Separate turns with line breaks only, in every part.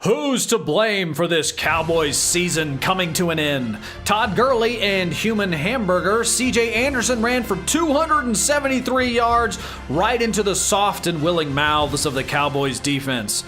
Who's to blame for this Cowboys season coming to an end? Todd Gurley and human hamburger C.J. Anderson ran for 273 yards right into the soft and willing mouths of the Cowboys defense.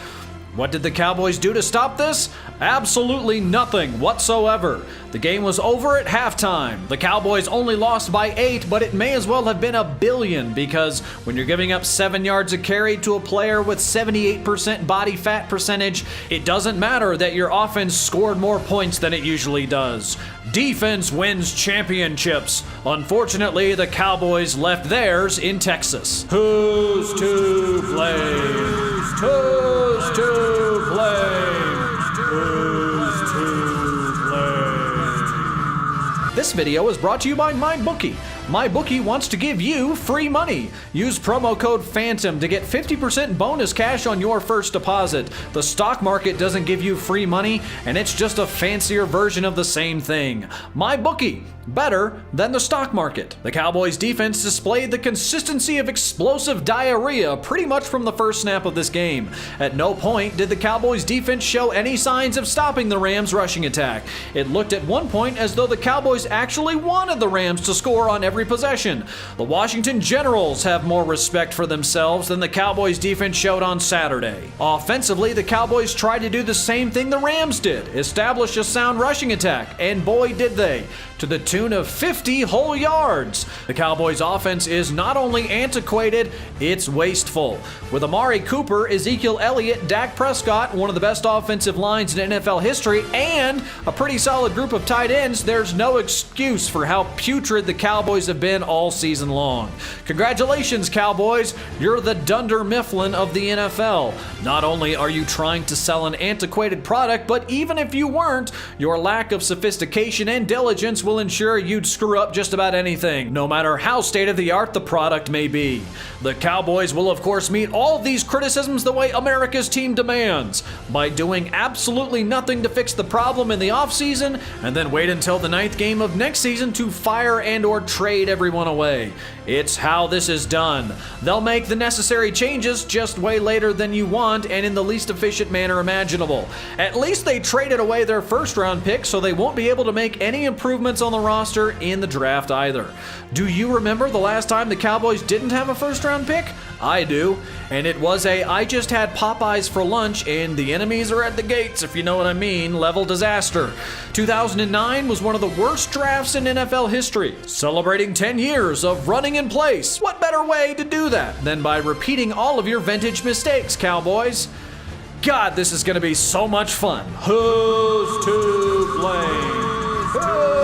What did the Cowboys do to stop this? Absolutely nothing whatsoever. The game was over at halftime. The Cowboys only lost by 8, but it may as well have been a billion because when you're giving up 7 yards a carry to a player with 78% body fat percentage, it doesn't matter that your offense scored more points than it usually does. Defense wins championships. Unfortunately, the Cowboys left theirs in Texas. Who's to blame? Who's to blame? Who's to blame? This video is brought to you by MyBookie. MyBookie wants to give you free money. Use promo code PHANTOM to get 50% bonus cash on your first deposit. The stock market doesn't give you free money, and it's just a fancier version of the same thing. MyBookie, better than the stock market. The Cowboys defense displayed the consistency of explosive diarrhea pretty much from the first snap of this game. At no point did the Cowboys defense show any signs of stopping the Rams' rushing attack. It looked at one point as though the Cowboys actually wanted the Rams to score on every possession. The Washington Generals have more respect for themselves than the Cowboys defense showed on Saturday. Offensively, the Cowboys tried to do the same thing the Rams did, establish a sound rushing attack, and boy did they, to the tune of 50 whole yards. The Cowboys offense is not only antiquated, it's wasteful. With Amari Cooper, Ezekiel Elliott, Dak Prescott, one of the best offensive lines in NFL history, and a pretty solid group of tight ends, there's no excuse for how putrid the Cowboys have been all season long. Congratulations, Cowboys. You're the Dunder Mifflin of the NFL. Not only are you trying to sell an antiquated product, but even if you weren't, your lack of sophistication and diligence will ensure you'd screw up just about anything, no matter how state-of-the-art the product may be. The Cowboys will of course meet all of these criticisms the way America's team demands, by doing absolutely nothing to fix the problem in the offseason, and then wait until the 9th game of next season to fire and or trade everyone away. It's how this is done. They'll make the necessary changes just way later than you want and in the least efficient manner imaginable. At least they traded away their first-round pick, so they won't be able to make any improvements on the roster in the draft either. Do you remember the last time the Cowboys didn't have a first-round pick? I do. And it was a I just had Popeyes for lunch and the enemies are at the gates, if you know what I mean, level disaster. 2009 was one of the worst drafts in NFL history, celebrating 10 years of running in place. What better way to do that than by repeating all of your vintage mistakes, Cowboys? God, this is going to be so much fun. Who's to blame?